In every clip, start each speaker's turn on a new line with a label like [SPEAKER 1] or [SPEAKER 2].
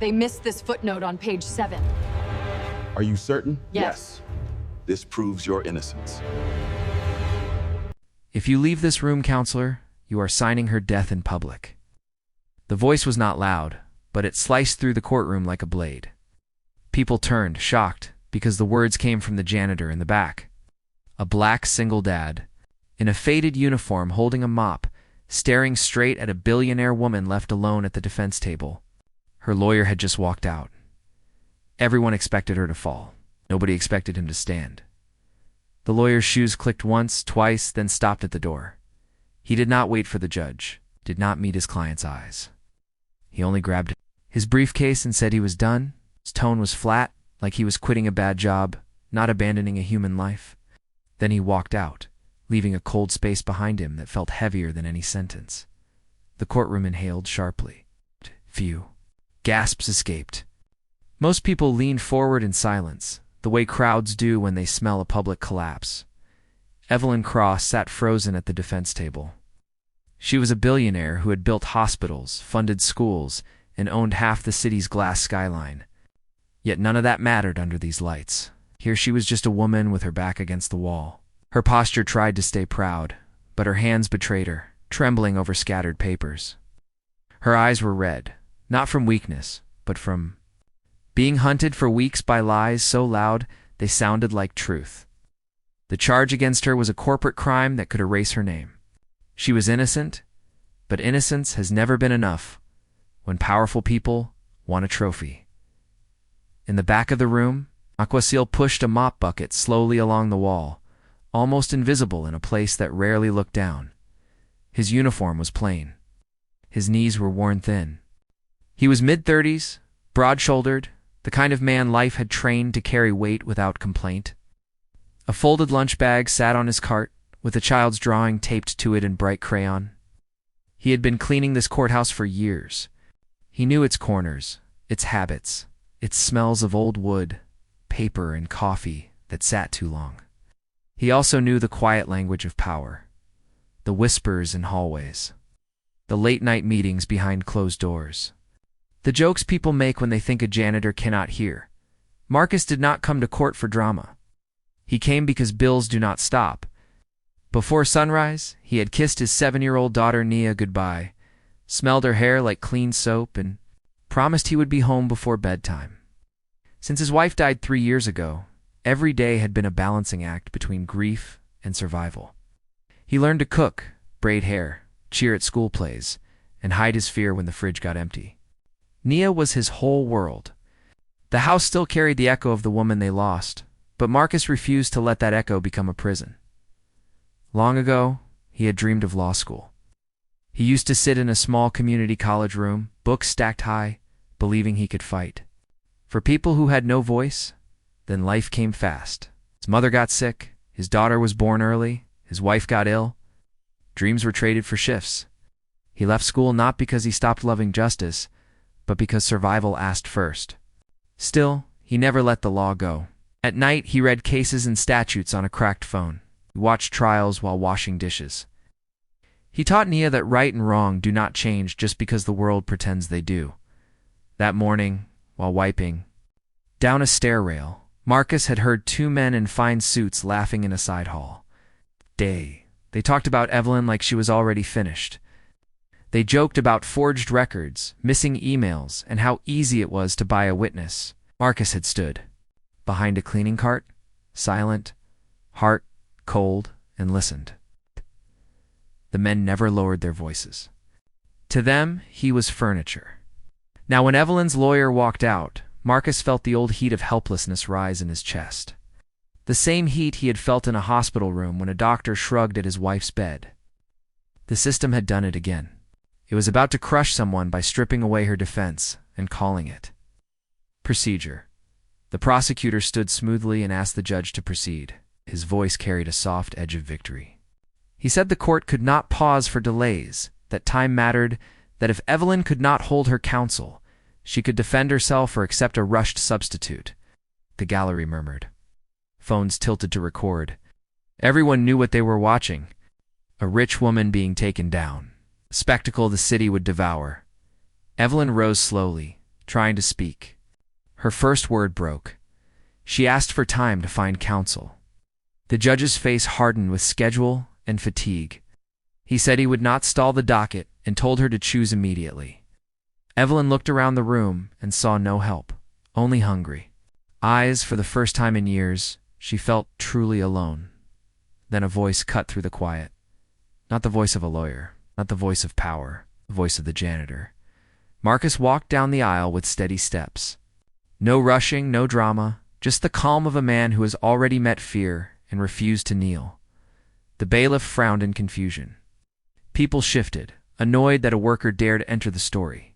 [SPEAKER 1] They missed this footnote on page 7.
[SPEAKER 2] Are you certain?
[SPEAKER 1] Yes.
[SPEAKER 2] This proves your innocence.
[SPEAKER 3] If you leave this room, counselor, you are signing her death in public. The voice was not loud, but it sliced through the courtroom like a blade. People turned, shocked, because the words came from the janitor in the back. A black single dad, in a faded uniform holding a mop, staring straight at a billionaire woman left alone at the defense table. Her lawyer had just walked out. Everyone expected her to fall. Nobody expected him to stand. The lawyer's shoes clicked once, twice, then stopped at the door. He did not wait for the judge, did not meet his client's eyes. He only grabbed his briefcase and said he was done. His tone was flat, like he was quitting a bad job, not abandoning a human life. Then he walked out, leaving a cold space behind him that felt heavier than any sentence. The courtroom inhaled sharply. Phew. Gasps escaped. Most people leaned forward in silence, the way crowds do when they smell a public collapse. Evelyn Cross sat frozen at the defense table. She was a billionaire who had built hospitals, funded schools, and owned half the city's glass skyline. Yet none of that mattered under these lights. Here she was, just a woman with her back against the wall. Her posture tried to stay proud, but her hands betrayed her, trembling over scattered papers. Her eyes were red, not from weakness, but from being hunted for weeks by lies so loud they sounded like truth. The charge against her was a corporate crime that could erase her name. She was innocent, but innocence has never been enough when powerful people want a trophy. In the back of the room, Aquasil pushed a mop bucket slowly along the wall, almost invisible in a place that rarely looked down. His uniform was plain. His knees were worn thin. He was mid-30s, broad-shouldered, the kind of man life had trained to carry weight without complaint. A folded lunch bag sat on his cart, with a child's drawing taped to it in bright crayon. He had been cleaning this courthouse for years. He knew its corners, its habits, its smells of old wood, paper, and coffee that sat too long. He also knew the quiet language of power, the whispers in hallways, the late-night meetings behind closed doors, the jokes people make when they think a janitor cannot hear. Marcus did not come to court for drama. He came because bills do not stop. Before sunrise, he had kissed his 7-year-old daughter Nia goodbye, smelled her hair like clean soap, and promised he would be home before bedtime. Since his wife died 3 years ago, every day had been a balancing act between grief and survival. He learned to cook, braid hair, cheer at school plays, and hide his fear when the fridge got empty. Nia was his whole world. The house still carried the echo of the woman they lost, but Marcus refused to let that echo become a prison. Long ago, he had dreamed of law school. He used to sit in a small community college room, books stacked high, believing he could fight. For people who had no voice, then life came fast. His mother got sick, his daughter was born early, his wife got ill. Dreams were traded for shifts. He left school not because he stopped loving justice, but because survival asked first. Still, he never let the law go. At night, he read cases and statutes on a cracked phone. He watched trials while washing dishes. He taught Nia that right and wrong do not change just because the world pretends they do. That morning, while wiping down a stair rail, Marcus had heard 2 men in fine suits laughing in a side hall. They talked about Evelyn like she was already finished. They joked about forged records, missing emails, and how easy it was to buy a witness. Marcus had stood behind a cleaning cart, silent, heart cold, and listened. The men never lowered their voices. To them, he was furniture. Now, when Evelyn's lawyer walked out, Marcus felt the old heat of helplessness rise in his chest. The same heat he had felt in a hospital room when a doctor shrugged at his wife's bed. The system had done it again. It was about to crush someone by stripping away her defense and calling it procedure. The prosecutor stood smoothly and asked the judge to proceed. His voice carried a soft edge of victory. He said the court could not pause for delays, that time mattered, that if Evelyn could not hold her counsel, she could defend herself or accept a rushed substitute. The gallery murmured. Phones tilted to record. Everyone knew what they were watching. A rich woman being taken down. A spectacle the city would devour. Evelyn rose slowly, trying to speak. Her first word broke. She asked for time to find counsel. The judge's face hardened with schedule and fatigue. He said he would not stall the docket and told her to choose immediately. Evelyn looked around the room and saw no help, only hungry eyes. For the first time in years, she felt truly alone. Then a voice cut through the quiet. Not the voice of a lawyer, not the voice of power, the voice of the janitor. Marcus walked down the aisle with steady steps. No rushing, no drama, just the calm of a man who has already met fear and refused to kneel. The bailiff frowned in confusion. People shifted, annoyed that a worker dared enter the story.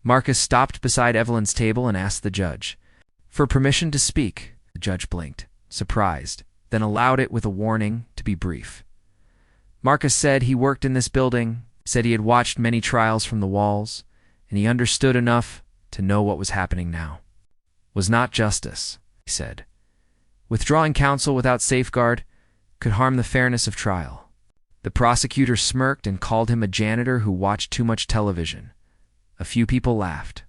[SPEAKER 3] Marcus stopped beside Evelyn's table and asked the judge for permission to speak. The judge blinked, surprised, then allowed it with a warning to be brief. Marcus said he worked in this building, said he had watched many trials from the walls, and he understood enough to know what was happening now was not justice, he said. Withdrawing counsel without safeguard could harm the fairness of trial. The prosecutor smirked and called him a janitor who watched too much television. A few people laughed.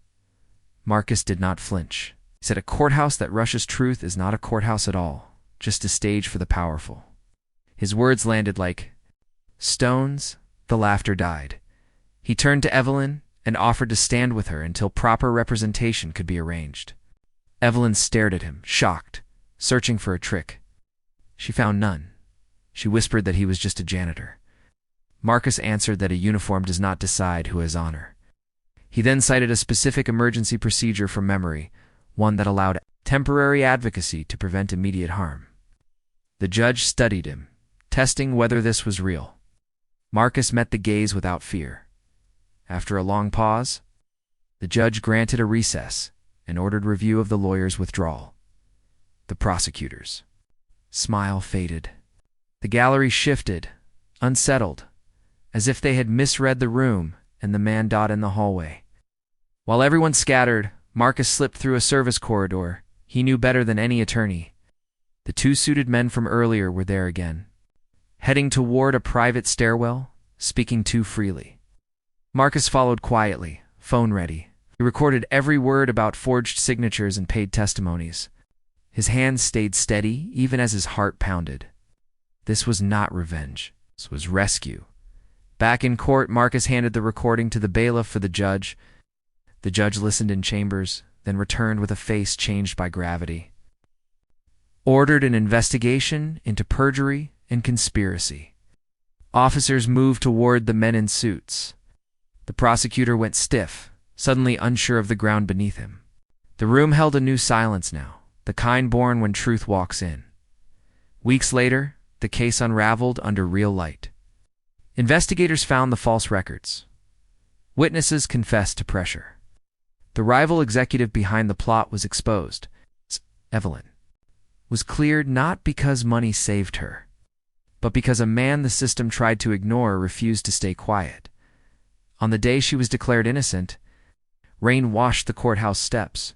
[SPEAKER 3] Marcus did not flinch. He said a courthouse that rushes truth is not a courthouse at all, just a stage for the powerful. His words landed like stones. The laughter died. He turned to Evelyn and offered to stand with her until proper representation could be arranged. Evelyn stared at him, shocked, searching for a trick. She found none. She whispered that he was just a janitor. Marcus answered that a uniform does not decide who has honor. He then cited a specific emergency procedure from memory, one that allowed temporary advocacy to prevent immediate harm. The judge studied him, testing whether this was real. Marcus met the gaze without fear. After a long pause, the judge granted a recess and ordered review of the lawyer's withdrawal. The prosecutor's smile faded. The gallery shifted, unsettled, as if they had misread the room and the man dot in the hallway. While everyone scattered, Marcus slipped through a service corridor. He knew better than any attorney. The two suited men from earlier were there again, heading toward a private stairwell, speaking too freely. Marcus followed quietly, phone ready. He recorded every word about forged signatures and paid testimonies. His hands stayed steady even as his heart pounded. This was not revenge. This was rescue. Back in court, Marcus handed the recording to the bailiff for the judge. The judge listened in chambers, then returned with a face changed by gravity. Ordered an investigation into perjury and conspiracy. Officers moved toward the men in suits. The prosecutor went stiff, suddenly unsure of the ground beneath him. The room held a new silence now, the kind born when truth walks in. Weeks later, the case unraveled under real light. Investigators found the false records. Witnesses confessed to pressure. The rival executive behind the plot was exposed. Evelyn was cleared not because money saved her, but because a man the system tried to ignore refused to stay quiet. On the day she was declared innocent, rain washed the courthouse steps.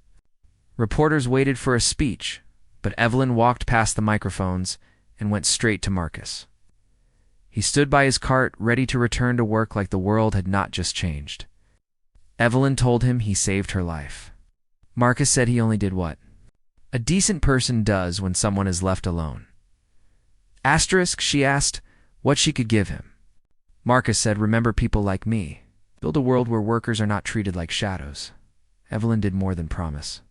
[SPEAKER 3] Reporters waited for a speech, but Evelyn walked past the microphones and went straight to Marcus. He stood by his cart, ready to return to work like the world had not just changed. Evelyn told him he saved her life. Marcus said he only did what a decent person does when someone is left alone. Asterisk, she asked what she could give him. Marcus said, remember people like me. Build a world where workers are not treated like shadows. Evelyn did more than promise.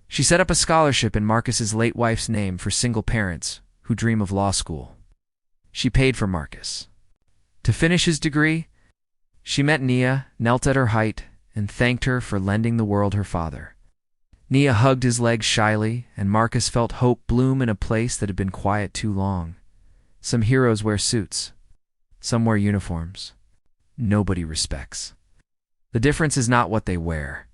[SPEAKER 3] She set up a scholarship in Marcus's late wife's name for single parents who dream of law school. She paid for Marcus. To finish his degree, she met Nia, knelt at her height, and thanked her for lending the world her father. Nia hugged his legs shyly, and Marcus felt hope bloom in a place that had been quiet too long. Some heroes wear suits. Some wear uniforms. Nobody respects. The difference is not what they wear.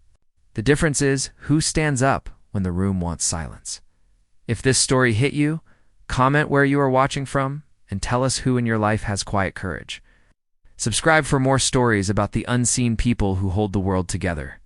[SPEAKER 3] The difference is who stands up when the room wants silence. If this story hit you, comment where you are watching from and tell us who in your life has quiet courage. Subscribe for more stories about the unseen people who hold the world together.